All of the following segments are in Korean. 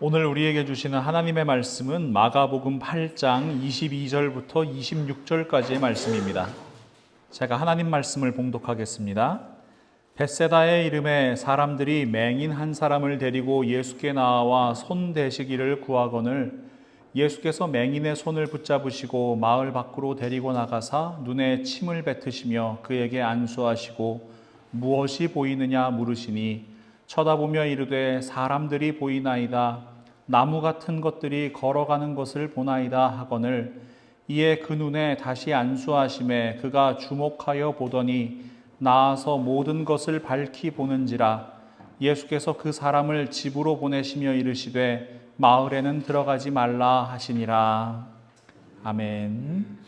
오늘 우리에게 주시는 하나님의 말씀은 마가복음 8장 22절부터 26절까지의 말씀입니다. 제가 하나님 말씀을 봉독하겠습니다. 벳세다의 이름에 사람들이 맹인 한 사람을 데리고 예수께 나와 손 대시기를 구하거늘 예수께서 맹인의 손을 붙잡으시고 마을 밖으로 데리고 나가사 눈에 침을 뱉으시며 그에게 안수하시고 무엇이 보이느냐 물으시니 쳐다보며 이르되 사람들이 보이나이다. 나무 같은 것들이 걸어가는 것을 보나이다 하거늘 이에 그 눈에 다시 안수하심에 그가 주목하여 보더니 나아서 모든 것을 밝히 보는지라. 예수께서 그 사람을 집으로 보내시며 이르시되 마을에는 들어가지 말라 하시니라. 아멘.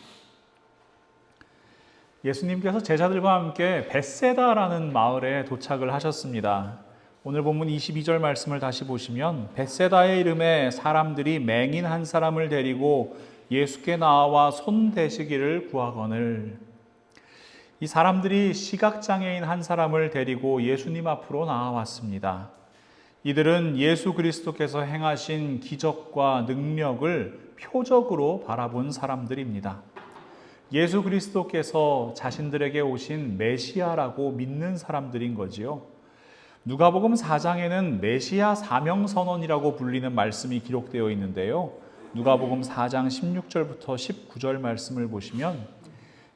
예수님께서 제자들과 함께 벳세다라는 마을에 도착을 하셨습니다. 오늘 본문 22절 말씀을 다시 보시면 벳세다의 이름에 사람들이 맹인 한 사람을 데리고 예수께 나와 손 대시기를 구하거늘. 이 사람들이 시각장애인 한 사람을 데리고 예수님 앞으로 나와왔습니다. 이들은 예수 그리스도께서 행하신 기적과 능력을 표적으로 바라본 사람들입니다. 예수 그리스도께서 자신들에게 오신 메시아라고 믿는 사람들인 거지요. 누가복음 4장에는 메시아 사명선언이라고 불리는 말씀이 기록되어 있는데요. 누가복음 4장 16절부터 19절 말씀을 보시면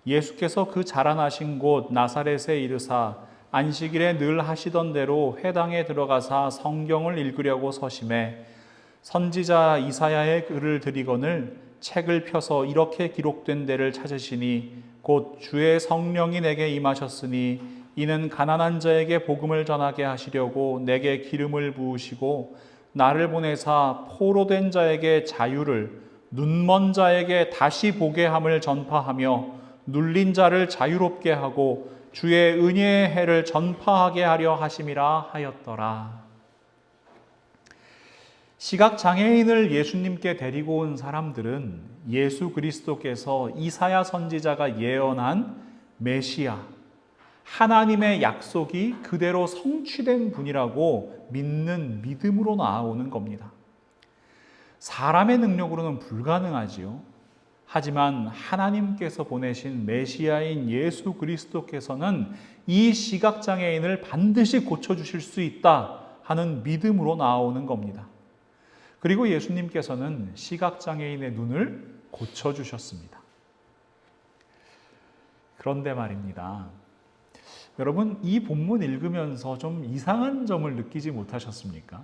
예수께서 그 자라나신 곳 나사렛에 이르사 안식일에 늘 하시던 대로 회당에 들어가사 성경을 읽으려고 서심해 선지자 이사야의 글을 들이거늘 책을 펴서 이렇게 기록된 데를 찾으시니 곧 주의 성령이 내게 임하셨으니 이는 가난한 자에게 복음을 전하게 하시려고 내게 기름을 부으시고 나를 보내사 포로된 자에게 자유를 눈먼 자에게 다시 보게 함을 전파하며 눌린 자를 자유롭게 하고 주의 은혜의 해를 전파하게 하려 하심이라 하였더라. 시각장애인을 예수님께 데리고 온 사람들은 예수 그리스도께서 이사야 선지자가 예언한 메시아, 하나님의 약속이 그대로 성취된 분이라고 믿는 믿음으로 나아오는 겁니다. 사람의 능력으로는 불가능하지요. 하지만 하나님께서 보내신 메시아인 예수 그리스도께서는 이 시각장애인을 반드시 고쳐주실 수 있다 하는 믿음으로 나아오는 겁니다. 그리고 예수님께서는 시각장애인의 눈을 고쳐주셨습니다. 그런데 말입니다. 여러분, 이 본문 읽으면서 좀 이상한 점을 느끼지 못하셨습니까?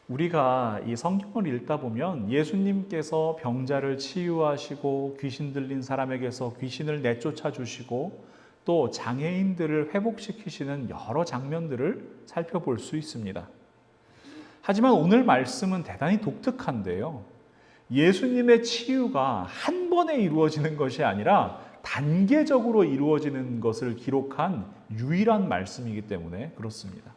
우리가 이 성경을 읽다 보면 예수님께서 병자를 치유하시고 귀신 들린 사람에게서 귀신을 내쫓아 주시고 또 장애인들을 회복시키시는 여러 장면들을 살펴볼 수 있습니다. 하지만 오늘 말씀은 대단히 독특한데요. 예수님의 치유가 한 번에 이루어지는 것이 아니라 단계적으로 이루어지는 것을 기록한 유일한 말씀이기 때문에 그렇습니다.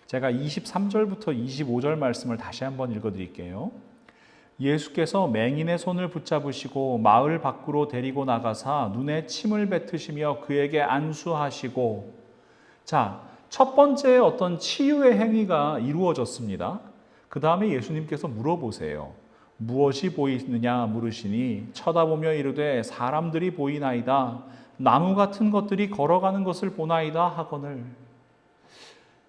제가 23절부터 25절 말씀을 다시 한번 읽어드릴게요. 예수께서 맹인의 손을 붙잡으시고 마을 밖으로 데리고 나가사 눈에 침을 뱉으시며 그에게 안수하시고, 자, 첫 번째 어떤 치유의 행위가 이루어졌습니다. 그 다음에 예수님께서 물어보세요. 무엇이 보이느냐 물으시니 쳐다보며 이르되 사람들이 보이나이다. 나무 같은 것들이 걸어가는 것을 보나이다 하거늘.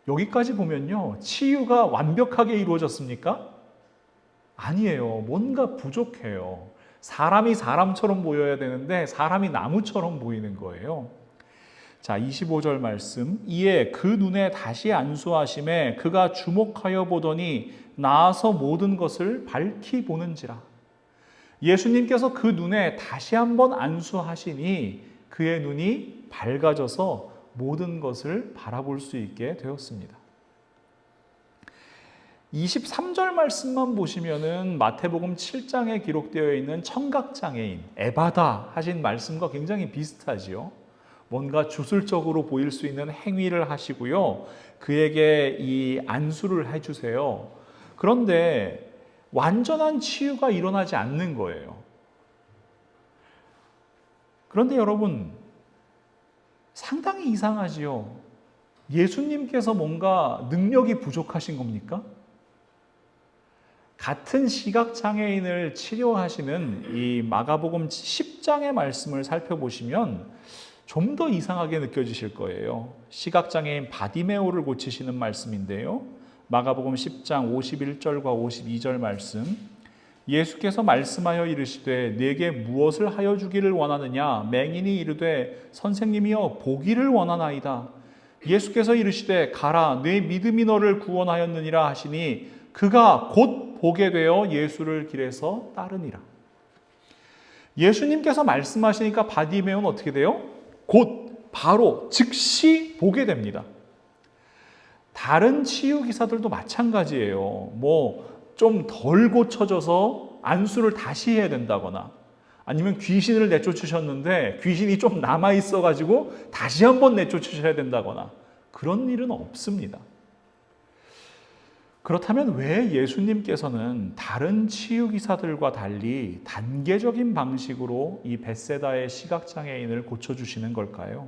여기까지 보면요, 치유가 완벽하게 이루어졌습니까? 아니에요. 뭔가 부족해요. 사람이 사람처럼 보여야 되는데 사람이 나무처럼 보이는 거예요. 자, 25절 말씀. 이에 그 눈에 다시 안수하심에 그가 주목하여 보더니 나아서 모든 것을 밝히 보는지라. 예수님께서 그 눈에 다시 한번 안수하시니 그의 눈이 밝아져서 모든 것을 바라볼 수 있게 되었습니다. 23절 말씀만 보시면은 마태복음 7장에 기록되어 있는 청각장애인 에바다 하신 말씀과 굉장히 비슷하지요. 뭔가 주술적으로 보일 수 있는 행위를 하시고요. 그에게 이 안수를 해주세요. 그런데 완전한 치유가 일어나지 않는 거예요. 그런데 여러분, 상당히 이상하지요. 예수님께서 뭔가 능력이 부족하신 겁니까? 같은 시각장애인을 치료하시는 이 마가복음 10장의 말씀을 살펴보시면 좀 더 이상하게 느껴지실 거예요. 시각장애인 바디메오를 고치시는 말씀인데요. 마가복음 10장 51절과 52절 말씀. 예수께서 말씀하여 이르시되 내게 무엇을 하여 주기를 원하느냐? 맹인이 이르되 선생님이여 보기를 원하나이다. 예수께서 이르시되 가라 내 믿음이 너를 구원하였느니라 하시니 그가 곧 보게 되어 예수를 길에서 따르니라. 예수님께서 말씀하시니까 바디메오는 어떻게 돼요? 곧 바로 즉시 보게 됩니다. 다른 치유 기사들도 마찬가지예요. 좀 덜 고쳐져서 안수를 다시 해야 된다거나 아니면 귀신을 내쫓으셨는데 귀신이 좀 남아 있어가지고 다시 한번 내쫓으셔야 된다거나 그런 일은 없습니다. 그렇다면 왜 예수님께서는 다른 치유기사들과 달리 단계적인 방식으로 이 벳세다의 시각장애인을 고쳐주시는 걸까요?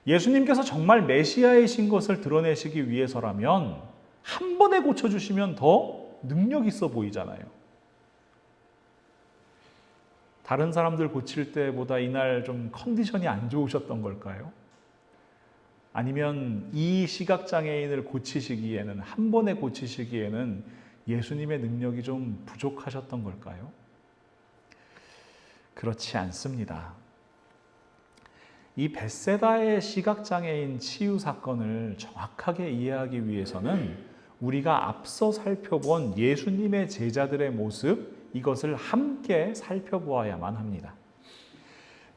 예수님께서 정말 메시아이신 것을 드러내시기 위해서라면 한 번에 고쳐주시면 더 능력 있어 보이잖아요. 다른 사람들 고칠 때보다 이날 좀 컨디션이 안 좋으셨던 걸까요? 아니면 이 시각장애인을 고치시기에는, 한 번에 고치시기에는 예수님의 능력이 좀 부족하셨던 걸까요? 그렇지 않습니다. 이 벳세다의 시각장애인 치유 사건을 정확하게 이해하기 위해서는 우리가 앞서 살펴본 예수님의 제자들의 모습, 이것을 함께 살펴보아야만 합니다.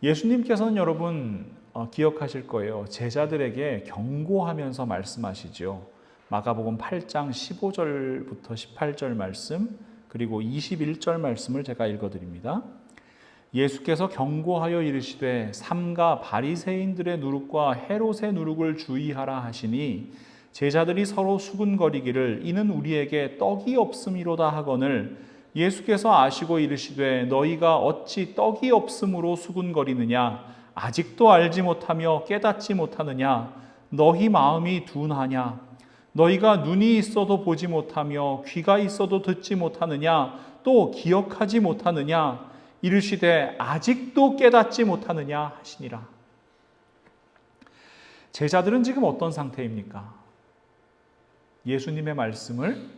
예수님께서는 여러분 기억하실 거예요. 제자들에게 경고하면서 말씀하시죠. 마가복음 8장 15절부터 18절 말씀 그리고 21절 말씀을 제가 읽어드립니다. 예수께서 경고하여 이르시되 삼가 바리새인들의 누룩과 헤롯의 누룩을 주의하라 하시니 제자들이 서로 수군거리기를 이는 우리에게 떡이 없음이로다 하거늘 예수께서 아시고 이르시되 너희가 어찌 떡이 없음으로 수군거리느냐 아직도 알지 못하며 깨닫지 못하느냐 너희 마음이 둔하냐 너희가 눈이 있어도 보지 못하며 귀가 있어도 듣지 못하느냐 또 기억하지 못하느냐 이르시되 아직도 깨닫지 못하느냐 하시니라. 제자들은 지금 어떤 상태입니까? 예수님의 말씀을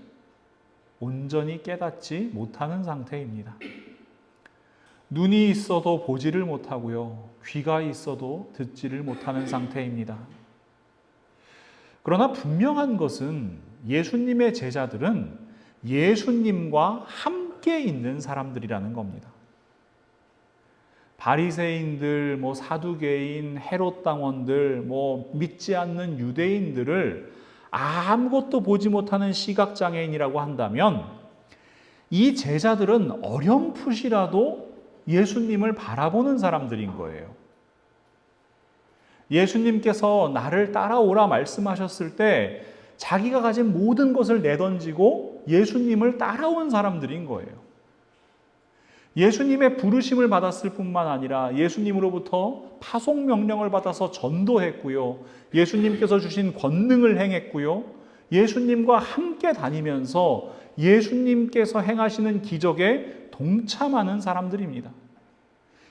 온전히 깨닫지 못하는 상태입니다. 눈이 있어도 보지를 못하고요. 귀가 있어도 듣지를 못하는 상태입니다. 그러나 분명한 것은 예수님의 제자들은 예수님과 함께 있는 사람들이라는 겁니다. 바리새인들, 사두개인, 헤롯 당원들, 믿지 않는 유대인들을 아무것도 보지 못하는 시각장애인이라고 한다면 이 제자들은 어렴풋이라도 예수님을 바라보는 사람들인 거예요. 예수님께서 나를 따라오라 말씀하셨을 때 자기가 가진 모든 것을 내던지고 예수님을 따라온 사람들인 거예요. 예수님의 부르심을 받았을 뿐만 아니라 예수님으로부터 파송 명령을 받아서 전도했고요. 예수님께서 주신 권능을 행했고요. 예수님과 함께 다니면서 예수님께서 행하시는 기적에 동참하는 사람들입니다.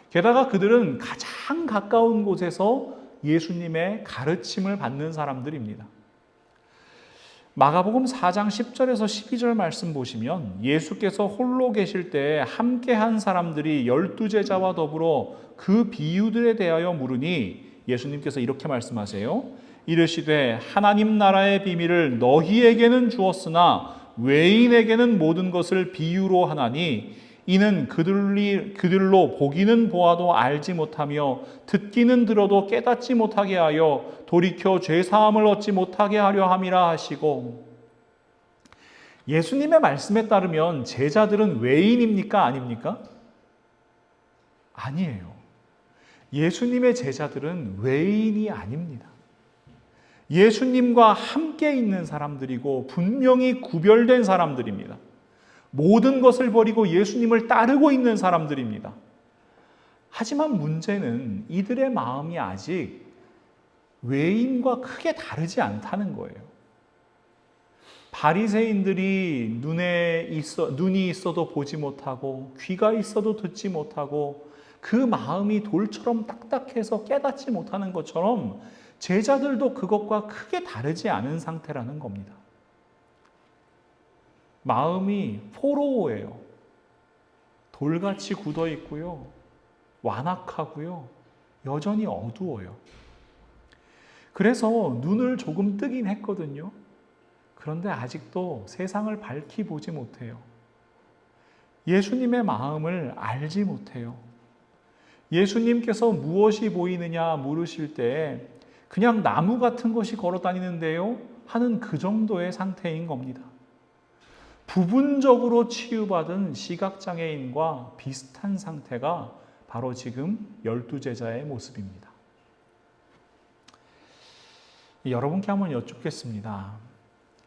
게다가 그들은 가장 가까운 곳에서 예수님의 가르침을 받는 사람들입니다. 마가복음 4장 10절에서 12절 말씀 보시면 예수께서 홀로 계실 때 함께한 사람들이 12제자와 더불어 그 비유들에 대하여 물으니 예수님께서 이렇게 말씀하세요. 이르시되 하나님 나라의 비밀을 너희에게는 주었으나 외인에게는 모든 것을 비유로 하나니 이는 그들로 보기는 보아도 알지 못하며 듣기는 들어도 깨닫지 못하게 하여 돌이켜 죄사함을 얻지 못하게 하려 함이라 하시고, 예수님의 말씀에 따르면 제자들은 외인입니까? 아닙니까? 아니에요. 예수님의 제자들은 외인이 아닙니다. 예수님과 함께 있는 사람들이고 분명히 구별된 사람들입니다. 모든 것을 버리고 예수님을 따르고 있는 사람들입니다. 하지만 문제는 이들의 마음이 아직 외인과 크게 다르지 않다는 거예요. 바리새인들이 눈이 있어도 보지 못하고 귀가 있어도 듣지 못하고 그 마음이 돌처럼 딱딱해서 깨닫지 못하는 것처럼 제자들도 그것과 크게 다르지 않은 상태라는 겁니다. 마음이 포로예요. 돌같이 굳어 있고요. 완악하고요. 여전히 어두워요. 그래서 눈을 조금 뜨긴 했거든요. 그런데 아직도 세상을 밝히 보지 못해요. 예수님의 마음을 알지 못해요. 예수님께서 무엇이 보이느냐 물으실 때 그냥 나무 같은 것이 걸어 다니는데요 하는 그 정도의 상태인 겁니다. 부분적으로 치유받은 시각장애인과 비슷한 상태가 바로 지금 12제자의 모습입니다. 여러분께 한번 여쭙겠습니다.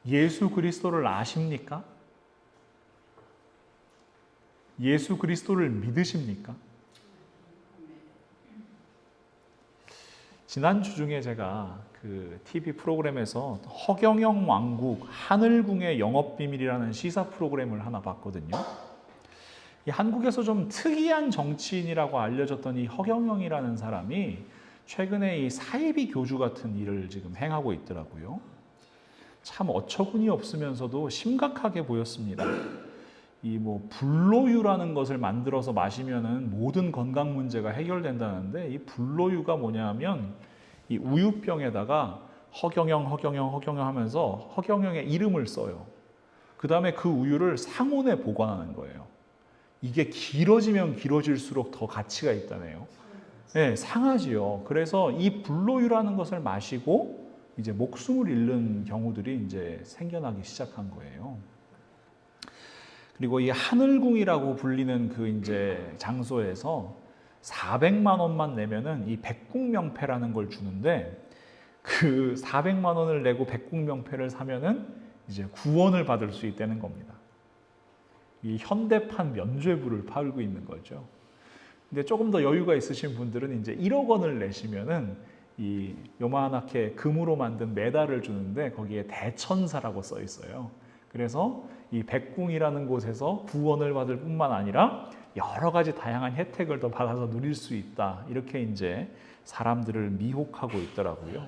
예수 그리스도를 아십니까? 예수 그리스도를 믿으십니까? 지난주 중에 제가 그 TV 프로그램에서 허경영 왕국 하늘궁의 영업비밀이라는 시사 프로그램을 하나 봤거든요. 이 한국에서 좀 특이한 정치인이라고 알려졌던 이 허경영이라는 사람이 최근에 이 사이비 교주 같은 일을 지금 행하고 있더라고요. 참 어처구니 없으면서도 심각하게 보였습니다. 이 불로유라는 것을 만들어서 마시면은 모든 건강 문제가 해결된다는데 이 불로유가 뭐냐면 이 우유병에다가 허경영 하면서 허경영의 이름을 써요. 그 다음에 그 우유를 상온에 보관하는 거예요. 이게 길어지면 길어질수록 더 가치가 있다네요. 네, 상하지요. 그래서 이 불로유라는 것을 마시고 이제 목숨을 잃는 경우들이 이제 생겨나기 시작한 거예요. 그리고 이 하늘궁이라고 불리는 그 이제 장소에서 400만 원만 내면은 이 백궁명패라는 걸 주는데 그 400만 원을 내고 백궁명패를 사면은 이제 구원을 받을 수 있다는 겁니다. 이 현대판 면죄부를 팔고 있는 거죠. 근데 조금 더 여유가 있으신 분들은 이제 1억 원을 내시면은 이 요만하게 금으로 만든 메달을 주는데 거기에 대천사라고 써 있어요. 그래서 이 백궁이라는 곳에서 구원을 받을 뿐만 아니라 여러 가지 다양한 혜택을 더 받아서 누릴 수 있다. 이렇게 이제 사람들을 미혹하고 있더라고요.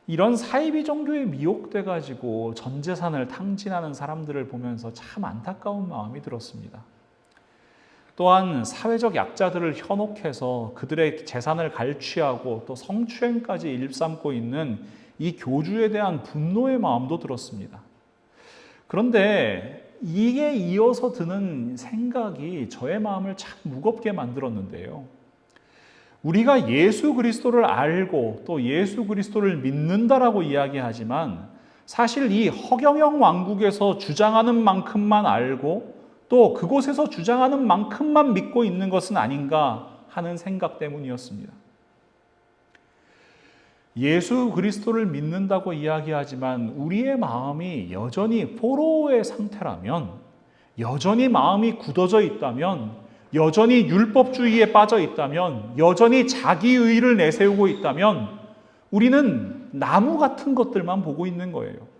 이런 사이비 종교에 미혹돼 가지고 전 재산을 탕진하는 사람들을 보면서 참 안타까운 마음이 들었습니다. 또한 사회적 약자들을 현혹해서 그들의 재산을 갈취하고 또 성추행까지 일삼고 있는 이 교주에 대한 분노의 마음도 들었습니다. 그런데 이게 이어서 드는 생각이 저의 마음을 참 무겁게 만들었는데요. 우리가 예수 그리스도를 알고 또 예수 그리스도를 믿는다라고 이야기하지만 사실 이 허경영 왕국에서 주장하는 만큼만 알고 또 그곳에서 주장하는 만큼만 믿고 있는 것은 아닌가 하는 생각 때문이었습니다. 예수 그리스도를 믿는다고 이야기하지만 우리의 마음이 여전히 포로의 상태라면, 여전히 마음이 굳어져 있다면, 여전히 율법주의에 빠져 있다면, 여전히 자기의를 내세우고 있다면 우리는 나무 같은 것들만 보고 있는 거예요.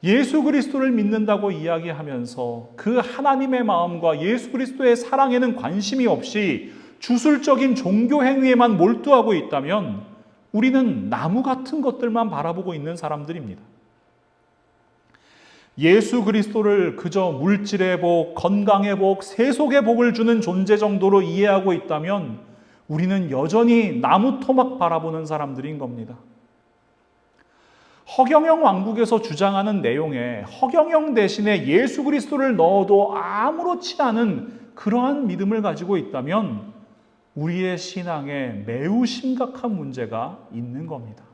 예수 그리스도를 믿는다고 이야기하면서 그 하나님의 마음과 예수 그리스도의 사랑에는 관심이 없이 주술적인 종교 행위에만 몰두하고 있다면 우리는 나무 같은 것들만 바라보고 있는 사람들입니다. 예수 그리스도를 그저 물질의 복, 건강의 복, 세속의 복을 주는 존재 정도로 이해하고 있다면 우리는 여전히 나무 토막 바라보는 사람들인 겁니다. 허경영 왕국에서 주장하는 내용에 허경영 대신에 예수 그리스도를 넣어도 아무렇지 않은 그러한 믿음을 가지고 있다면 우리의 신앙에 매우 심각한 문제가 있는 겁니다.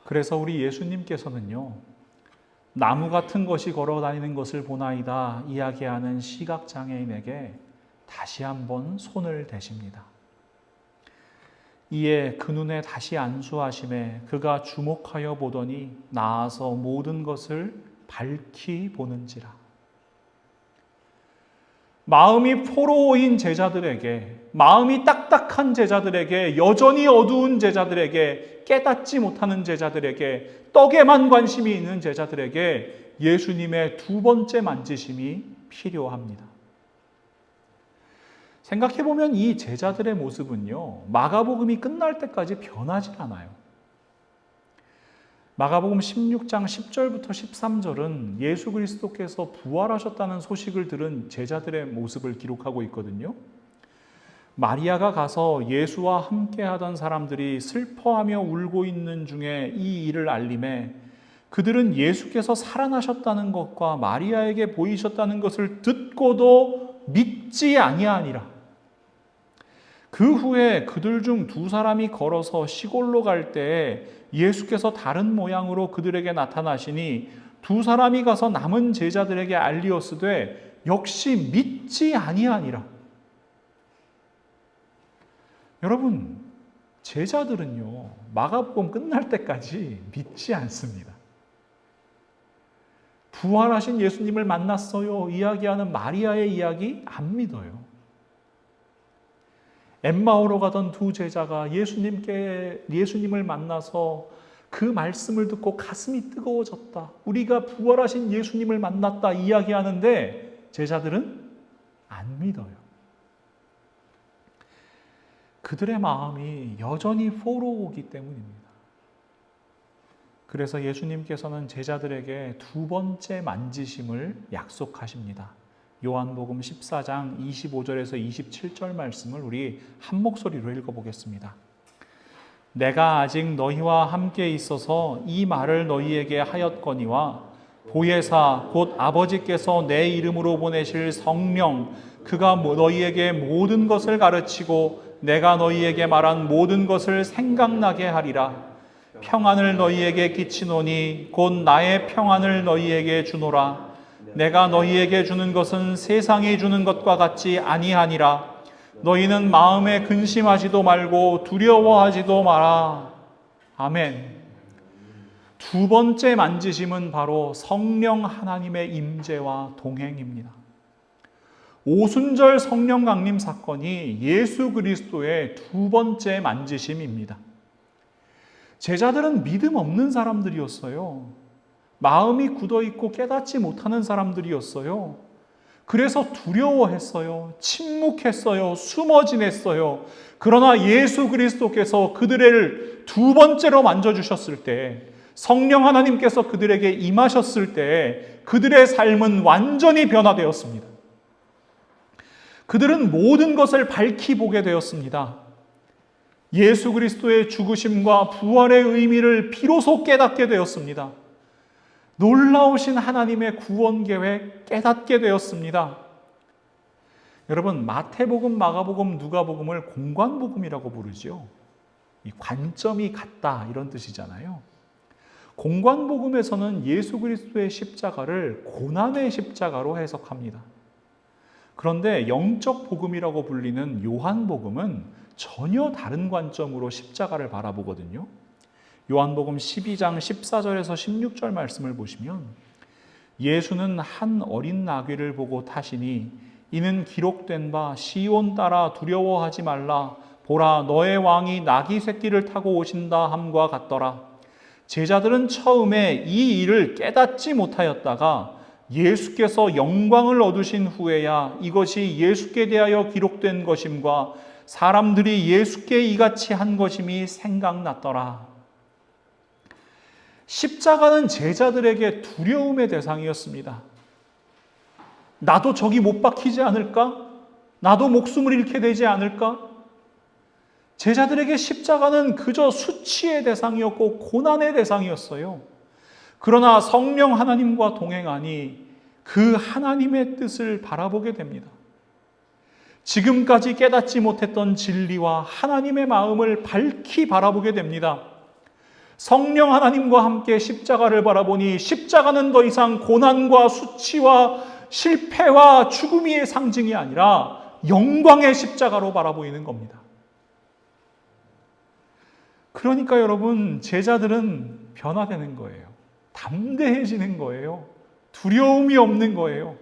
그래서 우리 예수님께서는요, 나무 같은 것이 걸어 다니는 것을 보나이다 이야기하는 시각장애인에게 다시 한번 손을 대십니다. 이에 그 눈에 다시 안수하심에 그가 주목하여 보더니 나아서 모든 것을 밝히 보는지라. 마음이 포로인 제자들에게, 마음이 딱딱한 제자들에게, 여전히 어두운 제자들에게, 깨닫지 못하는 제자들에게, 떡에만 관심이 있는 제자들에게 예수님의 두 번째 만지심이 필요합니다. 생각해보면 이 제자들의 모습은요, 마가복음이 끝날 때까지 변하지 않아요. 마가복음 16장 10절부터 13절은 예수 그리스도께서 부활하셨다는 소식을 들은 제자들의 모습을 기록하고 있거든요. 마리아가 가서 예수와 함께하던 사람들이 슬퍼하며 울고 있는 중에 이 일을 알림해 그들은 예수께서 살아나셨다는 것과 마리아에게 보이셨다는 것을 듣고도 믿지 아니하니라. 그 후에 그들 중 두 사람이 걸어서 시골로 갈 때에 예수께서 다른 모양으로 그들에게 나타나시니 두 사람이 가서 남은 제자들에게 알리었으되 역시 믿지 아니하니라. 여러분, 제자들은요, 마가복음 끝날 때까지 믿지 않습니다. 부활하신 예수님을 만났어요 이야기하는 마리아의 이야기 안 믿어요. 엠마오로 가던 두 제자가 예수님을 만나서 그 말씀을 듣고 가슴이 뜨거워졌다. 우리가 부활하신 예수님을 만났다 이야기하는데 제자들은 안 믿어요. 그들의 마음이 여전히 포로이기 때문입니다. 그래서 예수님께서는 제자들에게 두 번째 만지심을 약속하십니다. 요한복음 14장 25절에서 27절 말씀을 우리 한 목소리로 읽어보겠습니다. 내가 아직 너희와 함께 있어서 이 말을 너희에게 하였거니와 보혜사 곧 아버지께서 내 이름으로 보내실 성령 그가 너희에게 모든 것을 가르치고 내가 너희에게 말한 모든 것을 생각나게 하리라. 평안을 너희에게 끼치노니 곧 나의 평안을 너희에게 주노라. 내가 너희에게 주는 것은 세상이 주는 것과 같지 아니하니라. 너희는 마음에 근심하지도 말고 두려워하지도 마라. 아멘. 두 번째 만지심은 바로 성령 하나님의 임재와 동행입니다. 오순절 성령 강림 사건이 예수 그리스도의 두 번째 만지심입니다. 제자들은 믿음 없는 사람들이었어요. 마음이 굳어있고 깨닫지 못하는 사람들이었어요. 그래서 두려워했어요. 침묵했어요. 숨어 지냈어요. 그러나 예수 그리스도께서 그들을 두 번째로 만져주셨을 때, 성령 하나님께서 그들에게 임하셨을 때 그들의 삶은 완전히 변화되었습니다. 그들은 모든 것을 밝히 보게 되었습니다. 예수 그리스도의 죽으심과 부활의 의미를 비로소 깨닫게 되었습니다. 놀라우신 하나님의 구원 계획 깨닫게 되었습니다. 여러분, 마태복음, 마가복음, 누가복음을 공관복음이라고 부르죠. 이 관점이 같다 이런 뜻이잖아요. 공관복음에서는 예수 그리스도의 십자가를 고난의 십자가로 해석합니다. 그런데 영적 복음이라고 불리는 요한복음은 전혀 다른 관점으로 십자가를 바라보거든요. 요한복음 12장 14절에서 16절 말씀을 보시면 예수는 한 어린 나귀를 보고 타시니 이는 기록된 바 시온 따라 두려워하지 말라 보라 너의 왕이 나귀 새끼를 타고 오신다 함과 같더라. 제자들은 처음에 이 일을 깨닫지 못하였다가 예수께서 영광을 얻으신 후에야 이것이 예수께 대하여 기록된 것임과 사람들이 예수께 이같이 한 것임이 생각났더라. 십자가는 제자들에게 두려움의 대상이었습니다. 나도 저기 못 박히지 않을까? 나도 목숨을 잃게 되지 않을까? 제자들에게 십자가는 그저 수치의 대상이었고 고난의 대상이었어요. 그러나 성령 하나님과 동행하니 그 하나님의 뜻을 바라보게 됩니다. 지금까지 깨닫지 못했던 진리와 하나님의 마음을 밝히 바라보게 됩니다. 성령 하나님과 함께 십자가를 바라보니 십자가는 더 이상 고난과 수치와 실패와 죽음의 상징이 아니라 영광의 십자가로 바라보이는 겁니다. 그러니까 여러분, 제자들은 변화되는 거예요. 담대해지는 거예요. 두려움이 없는 거예요.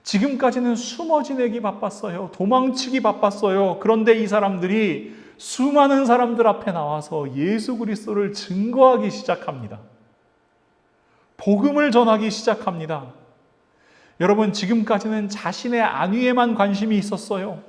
지금까지는 숨어 지내기 바빴어요. 도망치기 바빴어요. 그런데 이 사람들이 수많은 사람들 앞에 나와서 예수 그리스도를 증거하기 시작합니다. 복음을 전하기 시작합니다. 여러분, 지금까지는 자신의 안위에만 관심이 있었어요.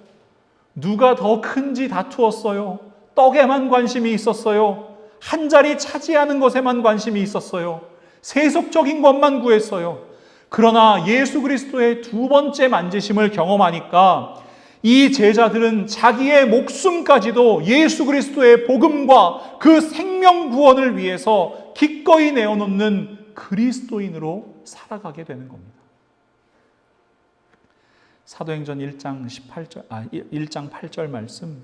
누가 더 큰지 다투었어요. 떡에만 관심이 있었어요. 한 자리 차지하는 것에만 관심이 있었어요. 세속적인 것만 구했어요. 그러나 예수 그리스도의 두 번째 만지심을 경험하니까 이 제자들은 자기의 목숨까지도 예수 그리스도의 복음과 그 생명 구원을 위해서 기꺼이 내어놓는 그리스도인으로 살아가게 되는 겁니다. 사도행전 1장 8절 말씀,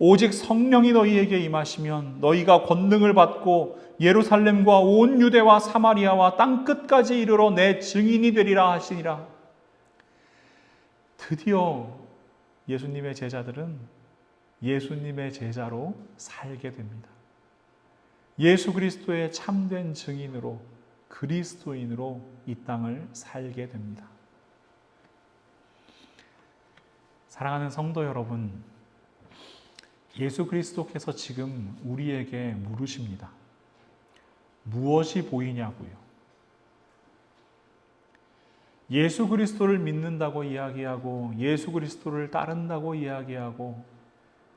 오직 성령이 너희에게 임하시면 너희가 권능을 받고 예루살렘과 온 유대와 사마리아와 땅끝까지 이르러 내 증인이 되리라 하시니라. 드디어 예수님의 제자들은 예수님의 제자로 살게 됩니다. 예수 그리스도의 참된 증인으로, 그리스도인으로 이 땅을 살게 됩니다. 사랑하는 성도 여러분, 예수 그리스도께서 지금 우리에게 물으십니다. 무엇이 보이냐고요? 예수 그리스도를 믿는다고 이야기하고 예수 그리스도를 따른다고 이야기하고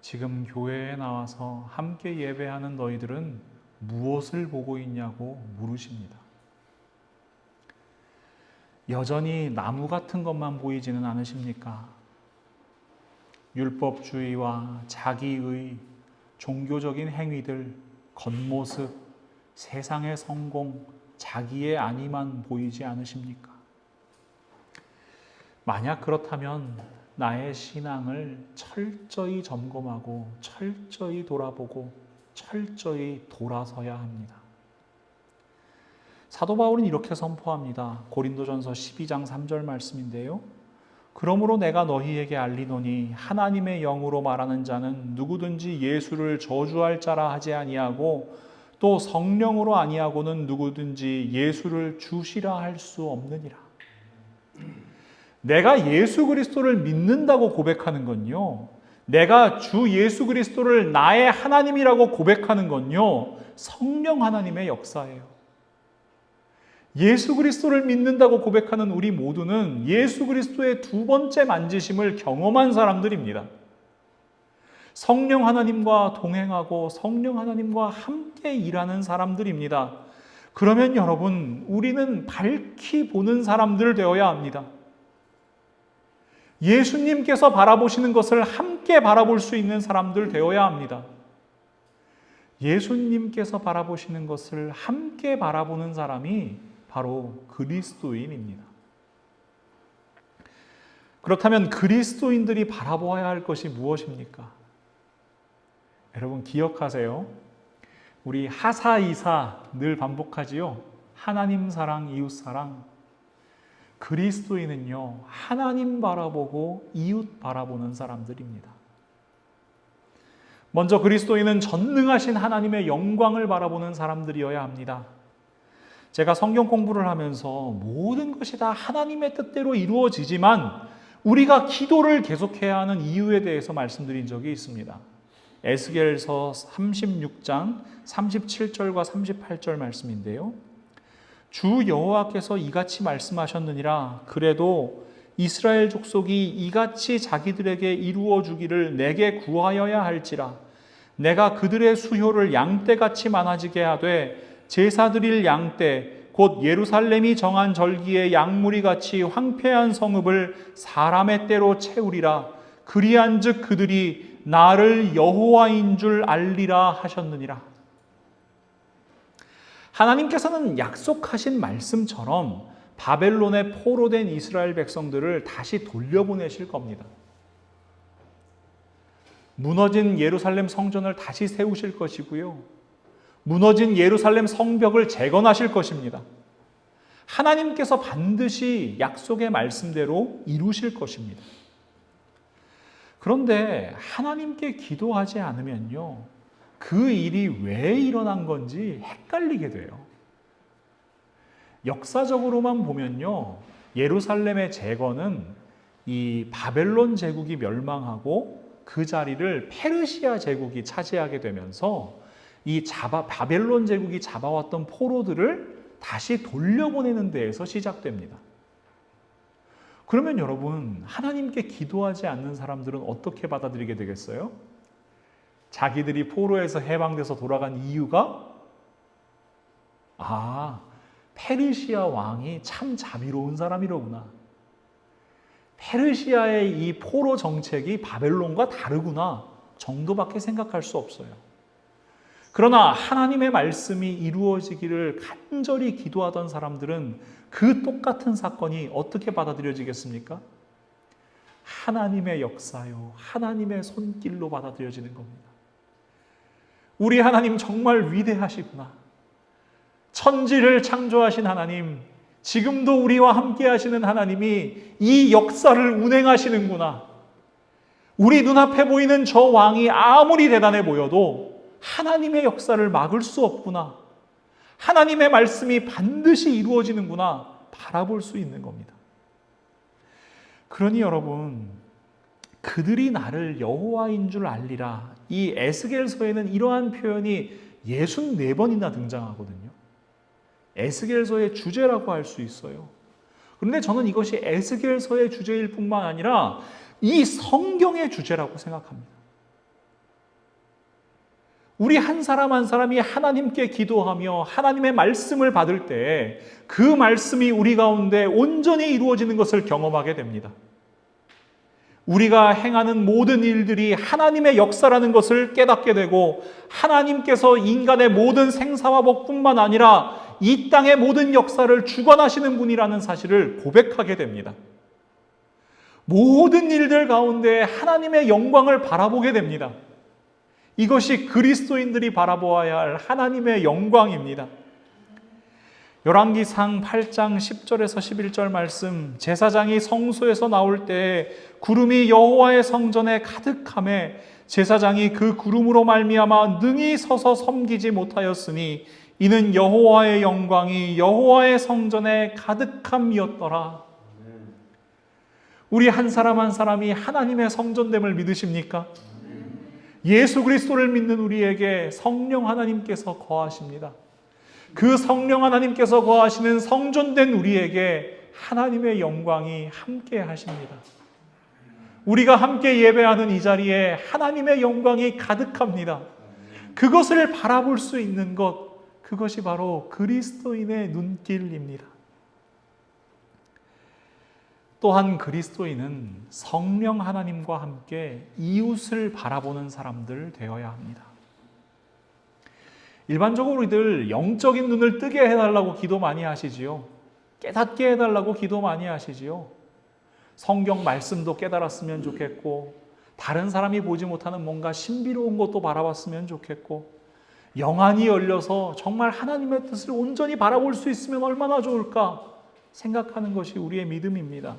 지금 교회에 나와서 함께 예배하는 너희들은 무엇을 보고 있냐고 물으십니다. 여전히 나무 같은 것만 보이지는 않으십니까? 율법주의와 자기의 종교적인 행위들, 겉모습, 세상의 성공, 자기의 안위만 보이지 않으십니까? 만약 그렇다면 나의 신앙을 철저히 점검하고 철저히 돌아보고 철저히 돌아서야 합니다. 사도 바울은 이렇게 선포합니다. 고린도전서 12장 3절 말씀인데요. 그러므로 내가 너희에게 알리노니 하나님의 영으로 말하는 자는 누구든지 예수를 저주할 자라 하지 아니하고 또 성령으로 아니하고는 누구든지 예수를 주시라 할 수 없느니라. 내가 예수 그리스도를 믿는다고 고백하는 건요, 내가 주 예수 그리스도를 나의 하나님이라고 고백하는 건요, 성령 하나님의 역사예요. 예수 그리스도를 믿는다고 고백하는 우리 모두는 예수 그리스도의 두 번째 만지심을 경험한 사람들입니다. 성령 하나님과 동행하고 성령 하나님과 함께 일하는 사람들입니다. 그러면 여러분, 우리는 밝히 보는 사람들 되어야 합니다. 예수님께서 바라보시는 것을 함께 바라볼 수 있는 사람들 되어야 합니다. 예수님께서 바라보시는 것을 함께 바라보는 사람이 바로 그리스도인입니다. 그렇다면 그리스도인들이 바라보아야 할 것이 무엇입니까? 여러분 기억하세요. 우리 하사이사 늘 반복하지요. 하나님 사랑, 이웃 사랑. 그리스도인은요, 하나님 바라보고 이웃 바라보는 사람들입니다. 먼저 그리스도인은 전능하신 하나님의 영광을 바라보는 사람들이어야 합니다. 제가 성경 공부를 하면서 모든 것이 다 하나님의 뜻대로 이루어지지만 우리가 기도를 계속해야 하는 이유에 대해서 말씀드린 적이 있습니다. 에스겔서 36장 37절과 38절 말씀인데요. 주 여호와께서 이같이 말씀하셨느니라. 그래도 이스라엘 족속이 이같이 자기들에게 이루어 주기를 내게 구하여야 할지라. 내가 그들의 수효를 양떼같이 많아지게 하되 제사 드릴 양떼 곧 예루살렘이 정한 절기의 양무리같이 황폐한 성읍을 사람의 떼로 채우리라. 그리한즉 그들이 나를 여호와인 줄 알리라 하셨느니라. 하나님께서는 약속하신 말씀처럼 바벨론에 포로된 이스라엘 백성들을 다시 돌려보내실 겁니다. 무너진 예루살렘 성전을 다시 세우실 것이고요. 무너진 예루살렘 성벽을 재건하실 것입니다. 하나님께서 반드시 약속의 말씀대로 이루실 것입니다. 그런데 하나님께 기도하지 않으면요, 그 일이 왜 일어난 건지 헷갈리게 돼요. 역사적으로만 보면요, 예루살렘의 재건은 이 바벨론 제국이 멸망하고 그 자리를 페르시아 제국이 차지하게 되면서 바벨론 제국이 잡아왔던 포로들을 다시 돌려보내는 데에서 시작됩니다. 그러면 여러분, 하나님께 기도하지 않는 사람들은 어떻게 받아들이게 되겠어요? 자기들이 포로에서 해방돼서 돌아간 이유가 페르시아 왕이 참 자비로운 사람이로구나. 페르시아의 이 포로 정책이 바벨론과 다르구나 정도밖에 생각할 수 없어요. 그러나 하나님의 말씀이 이루어지기를 간절히 기도하던 사람들은 그 똑같은 사건이 어떻게 받아들여지겠습니까? 하나님의 역사요, 하나님의 손길로 받아들여지는 겁니다. 우리 하나님 정말 위대하시구나. 천지를 창조하신 하나님, 지금도 우리와 함께 하시는 하나님이 이 역사를 운행하시는구나. 우리 눈앞에 보이는 저 왕이 아무리 대단해 보여도 하나님의 역사를 막을 수 없구나. 하나님의 말씀이 반드시 이루어지는구나. 바라볼 수 있는 겁니다. 그러니 여러분, 그들이 나를 여호와인 줄 알리라. 이 에스겔서에는 이러한 표현이 64번이나 등장하거든요. 에스겔서의 주제라고 할 수 있어요. 그런데 저는 이것이 에스겔서의 주제일 뿐만 아니라 이 성경의 주제라고 생각합니다. 우리 한 사람 한 사람이 하나님께 기도하며 하나님의 말씀을 받을 때 그 말씀이 우리 가운데 온전히 이루어지는 것을 경험하게 됩니다. 우리가 행하는 모든 일들이 하나님의 역사라는 것을 깨닫게 되고 하나님께서 인간의 모든 생사화복뿐만 아니라 이 땅의 모든 역사를 주관하시는 분이라는 사실을 고백하게 됩니다. 모든 일들 가운데 하나님의 영광을 바라보게 됩니다. 이것이 그리스도인들이 바라보아야 할 하나님의 영광입니다. 열왕기상 8장 10절에서 11절 말씀, 제사장이 성소에서 나올 때 구름이 여호와의 성전에 가득하매 제사장이 그 구름으로 말미암아 능히 서서 섬기지 못하였으니 이는 여호와의 영광이 여호와의 성전에 가득함이었더라. 우리 한 사람 한 사람이 하나님의 성전됨을 믿으십니까? 예수 그리스도를 믿는 우리에게 성령 하나님께서 거하십니다. 그 성령 하나님께서 거하시는 성전된 우리에게 하나님의 영광이 함께 하십니다. 우리가 함께 예배하는 이 자리에 하나님의 영광이 가득합니다. 그것을 바라볼 수 있는 것, 그것이 바로 그리스도인의 눈길입니다. 또한 그리스도인은 성령 하나님과 함께 이웃을 바라보는 사람들 되어야 합니다. 일반적으로 우리들 영적인 눈을 뜨게 해달라고 기도 많이 하시지요. 깨닫게 해달라고 기도 많이 하시지요. 성경 말씀도 깨달았으면 좋겠고 다른 사람이 보지 못하는 뭔가 신비로운 것도 바라봤으면 좋겠고 영안이 열려서 정말 하나님의 뜻을 온전히 바라볼 수 있으면 얼마나 좋을까 생각하는 것이 우리의 믿음입니다.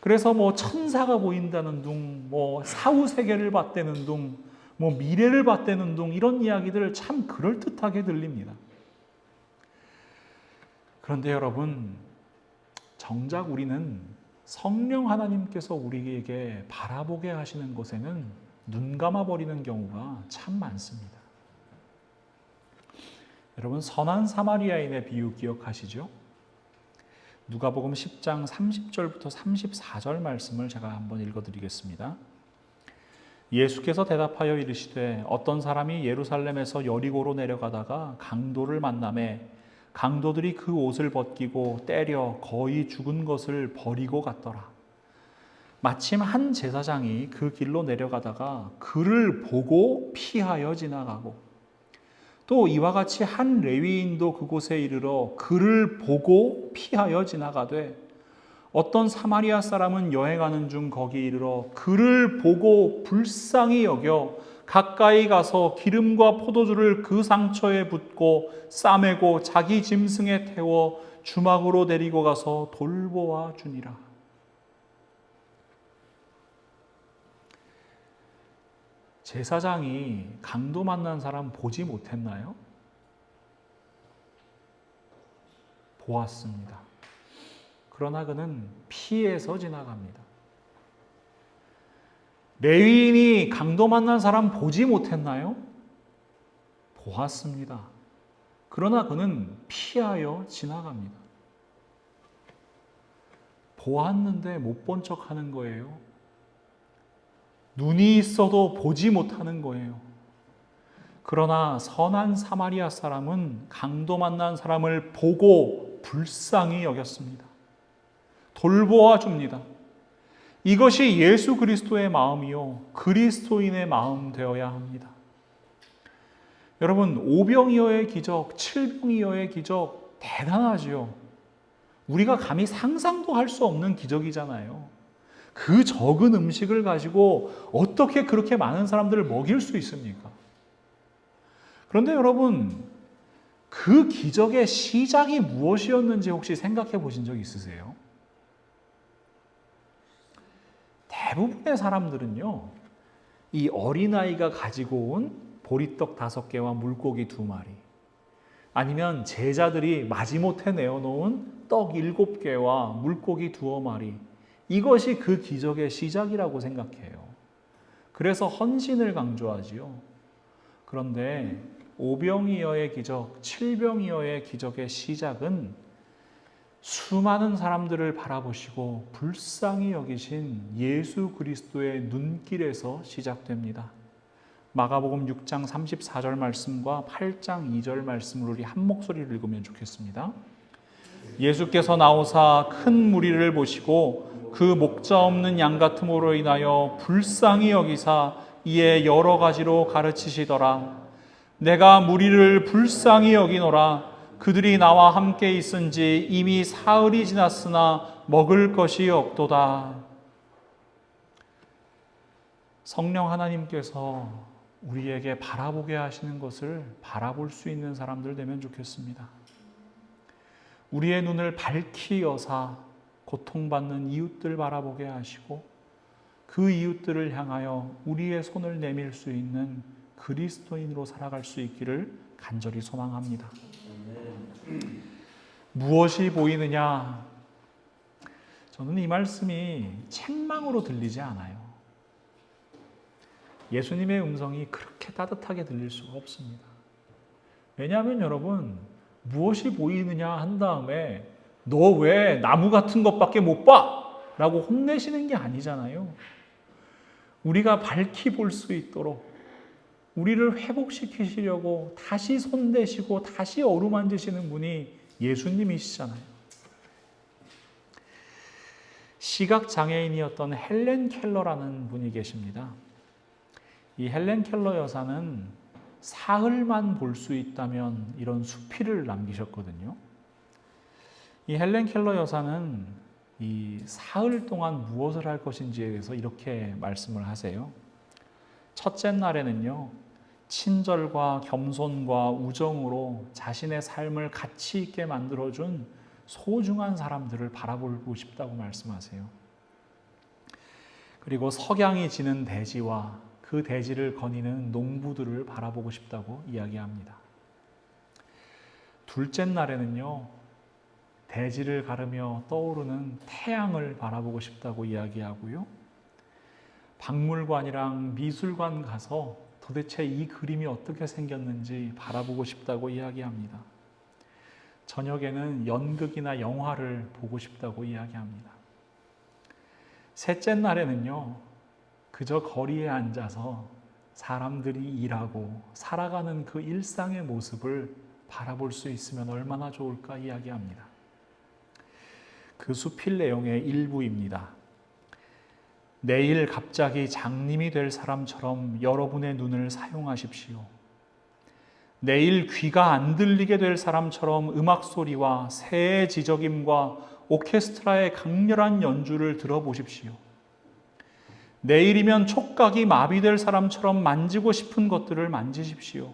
그래서 천사가 보인다는 둥, 사후세계를 봤다는 둥, 미래를 봤다는 둥, 이런 이야기들 참 그럴듯하게 들립니다. 그런데 여러분, 정작 우리는 성령 하나님께서 우리에게 바라보게 하시는 것에는 눈 감아버리는 경우가 참 많습니다. 여러분, 선한 사마리아인의 비유 기억하시죠? 누가복음 10장 30절부터 34절 말씀을 제가 한번 읽어드리겠습니다. 예수께서 대답하여 이르시되 어떤 사람이 예루살렘에서 여리고로 내려가다가 강도를 만나매 강도들이 그 옷을 벗기고 때려 거의 죽은 것을 버리고 갔더라. 마침 한 제사장이 그 길로 내려가다가 그를 보고 피하여 지나가고 또 이와 같이 한 레위인도 그곳에 이르러 그를 보고 피하여 지나가되 어떤 사마리아 사람은 여행하는 중 거기 이르러 그를 보고 불쌍히 여겨 가까이 가서 기름과 포도주를 그 상처에 붓고 싸매고 자기 짐승에 태워 주막으로 데리고 가서 돌보아 주니라. 제사장이 강도 만난 사람 보지 못했나요? 보았습니다. 그러나 그는 피해서 지나갑니다. 레위인이 강도 만난 사람 보지 못했나요? 보았습니다. 그러나 그는 피하여 지나갑니다. 보았는데 못 본 척 하는 거예요. 눈이 있어도 보지 못하는 거예요. 그러나 선한 사마리아 사람은 강도 만난 사람을 보고 불쌍히 여겼습니다. 돌보아 줍니다. 이것이 예수 그리스도의 마음이요, 그리스도인의 마음 되어야 합니다. 여러분, 오병이어의 기적, 칠병이어의 기적 대단하지요. 우리가 감히 상상도 할 수 없는 기적이잖아요. 그 적은 음식을 가지고 어떻게 그렇게 많은 사람들을 먹일 수 있습니까? 그런데 여러분, 그 기적의 시작이 무엇이었는지 혹시 생각해 보신 적 있으세요? 대부분의 사람들은요, 이 어린아이가 가지고 온 보리떡 5개와 물고기 2마리, 아니면 제자들이 마지못해 내어놓은 떡 7개와 물고기 2마리, 이것이 그 기적의 시작이라고 생각해요. 그래서 헌신을 강조하지요. 그런데 오병이어의 기적, 칠병이어의 기적의 시작은 수많은 사람들을 바라보시고 불쌍히 여기신 예수 그리스도의 눈길에서 시작됩니다. 마가복음 6장 34절 말씀과 8장 2절 말씀을 우리 한 목소리로 읽으면 좋겠습니다. 예수께서 나오사 큰 무리를 보시고 그 목자 없는 양 같음으로 인하여 불쌍히 여기사 이에 여러 가지로 가르치시더라. 내가 무리를 불쌍히 여기노라. 그들이 나와 함께 있은지 이미 사흘이 지났으나 먹을 것이 없도다. 성령 하나님께서 우리에게 바라보게 하시는 것을 바라볼 수 있는 사람들 되면 좋겠습니다. 우리의 눈을 밝히 여사 고통받는 이웃들 바라보게 하시고 그 이웃들을 향하여 우리의 손을 내밀 수 있는 그리스도인으로 살아갈 수 있기를 간절히 소망합니다. 무엇이 보이느냐? 저는 이 말씀이 책망으로 들리지 않아요. 예수님의 음성이 그렇게 따뜻하게 들릴 수가 없습니다. 왜냐하면 여러분, 무엇이 보이느냐 한 다음에 너 왜 나무 같은 것밖에 못 봐? 라고 혼내시는 게 아니잖아요. 우리가 밝히 볼 수 있도록 우리를 회복시키시려고 다시 손대시고 다시 어루만지시는 분이 예수님이시잖아요. 시각장애인이었던 헬렌 켈러라는 분이 계십니다. 이 헬렌 켈러 여사는 사흘만 볼 수 있다면 이런 수필을 남기셨거든요. 이 헬렌 켈러 여사는 이 사흘 동안 무엇을 할 것인지에 대해서 이렇게 말씀을 하세요. 첫째 날에는요, 친절과 겸손과 우정으로 자신의 삶을 가치 있게 만들어준 소중한 사람들을 바라보고 싶다고 말씀하세요. 그리고 석양이 지는 대지와 그 대지를 거니는 농부들을 바라보고 싶다고 이야기합니다. 둘째 날에는요, 대지를 가르며 떠오르는 태양을 바라보고 싶다고 이야기하고요. 박물관이랑 미술관 가서 도대체 이 그림이 어떻게 생겼는지 바라보고 싶다고 이야기합니다. 저녁에는 연극이나 영화를 보고 싶다고 이야기합니다. 셋째 날에는요, 그저 거리에 앉아서 사람들이 일하고 살아가는 그 일상의 모습을 바라볼 수 있으면 얼마나 좋을까 이야기합니다. 그 수필 내용의 일부입니다. 내일 갑자기 장님이 될 사람처럼 여러분의 눈을 사용하십시오. 내일 귀가 안 들리게 될 사람처럼 음악 소리와 새의 지저김과 오케스트라의 강렬한 연주를 들어보십시오. 내일이면 촉각이 마비될 사람처럼 만지고 싶은 것들을 만지십시오.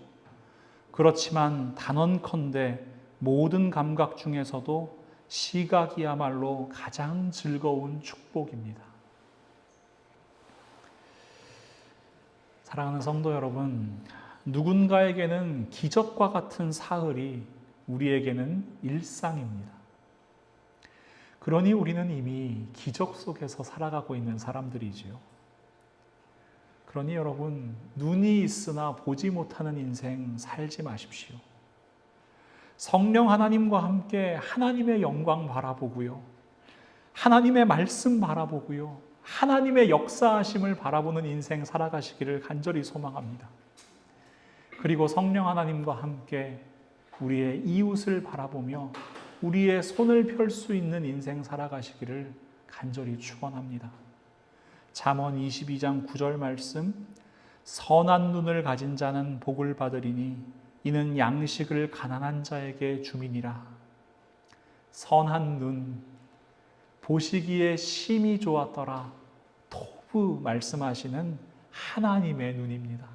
그렇지만 단언컨대 모든 감각 중에서도 시각이야말로 가장 즐거운 축복입니다. 사랑하는 성도 여러분, 누군가에게는 기적과 같은 사흘이 우리에게는 일상입니다. 그러니 우리는 이미 기적 속에서 살아가고 있는 사람들이지요. 그러니 여러분, 눈이 있으나 보지 못하는 인생 살지 마십시오. 성령 하나님과 함께 하나님의 영광 바라보고요, 하나님의 말씀 바라보고요, 하나님의 역사하심을 바라보는 인생 살아가시기를 간절히 소망합니다. 그리고 성령 하나님과 함께 우리의 이웃을 바라보며 우리의 손을 펼 수 있는 인생 살아가시기를 간절히 축원합니다. 잠언 22장 9절 말씀, 선한 눈을 가진 자는 복을 받으리니 이는 양식을 가난한 자에게 주민이라. 선한 눈, 보시기에 심히 좋았더라. 토브 말씀하시는 하나님의 눈입니다.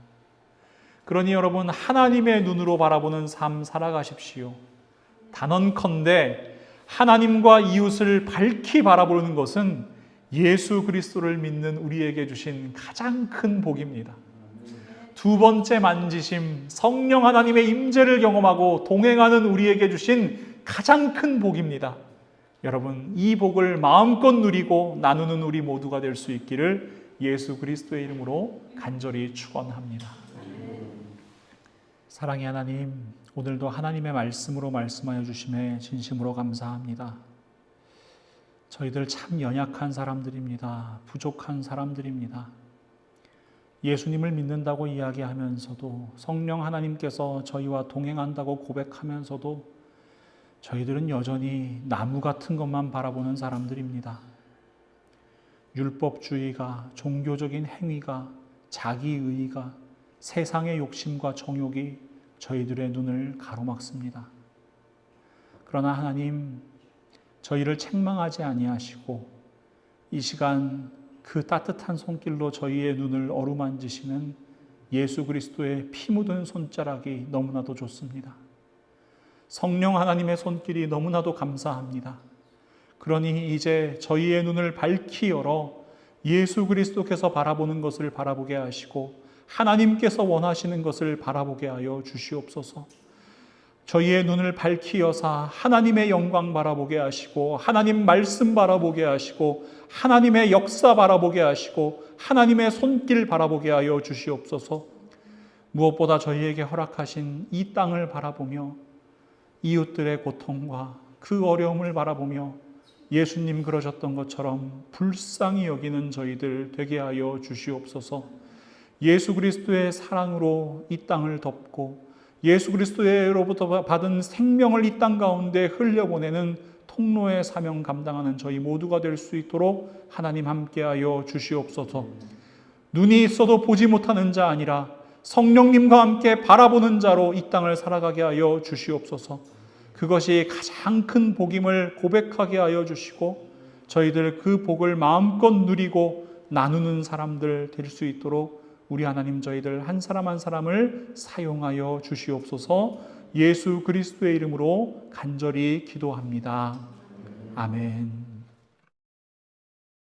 그러니 여러분, 하나님의 눈으로 바라보는 삶 살아가십시오. 단언컨대 하나님과 이웃을 밝히 바라보는 것은 예수 그리스도를 믿는 우리에게 주신 가장 큰 복입니다. 두 번째 만지심, 성령 하나님의 임재를 경험하고 동행하는 우리에게 주신 가장 큰 복입니다. 여러분, 이 복을 마음껏 누리고 나누는 우리 모두가 될 수 있기를 예수 그리스도의 이름으로 간절히 축원합니다. 사랑의 하나님, 오늘도 하나님의 말씀으로 말씀하여 주심에 진심으로 감사합니다. 저희들 참 연약한 사람들입니다. 부족한 사람들입니다. 예수님을 믿는다고 이야기하면서도, 성령 하나님께서 저희와 동행한다고 고백하면서도 저희들은 여전히 나무 같은 것만 바라보는 사람들입니다. 율법주의가, 종교적인 행위가, 자기의의가, 세상의 욕심과 정욕이 저희들의 눈을 가로막습니다. 그러나 하나님, 저희를 책망하지 아니하시고 이 시간 그 따뜻한 손길로 저희의 눈을 어루만지시는 예수 그리스도의 피 묻은 손자락이 너무나도 좋습니다. 성령 하나님의 손길이 너무나도 감사합니다. 그러니 이제 저희의 눈을 밝히 열어 예수 그리스도께서 바라보는 것을 바라보게 하시고 하나님께서 원하시는 것을 바라보게 하여 주시옵소서. 저희의 눈을 밝히 여사 하나님의 영광 바라보게 하시고 하나님 말씀 바라보게 하시고 하나님의 역사 바라보게 하시고 하나님의 손길 바라보게 하여 주시옵소서. 무엇보다 저희에게 허락하신 이 땅을 바라보며 이웃들의 고통과 그 어려움을 바라보며 예수님 그러셨던 것처럼 불쌍히 여기는 저희들 되게 하여 주시옵소서. 예수 그리스도의 사랑으로 이 땅을 덮고 예수 그리스도로부터 받은 생명을 이 땅 가운데 흘려보내는 통로의 사명 감당하는 저희 모두가 될 수 있도록 하나님 함께하여 주시옵소서. 눈이 있어도 보지 못하는 자 아니라 성령님과 함께 바라보는 자로 이 땅을 살아가게 하여 주시옵소서. 그것이 가장 큰 복임을 고백하게 하여 주시고 저희들 그 복을 마음껏 누리고 나누는 사람들 될 수 있도록 우리 하나님 저희들 한 사람 한 사람을 사용하여 주시옵소서. 예수 그리스도의 이름으로 간절히 기도합니다. 아멘.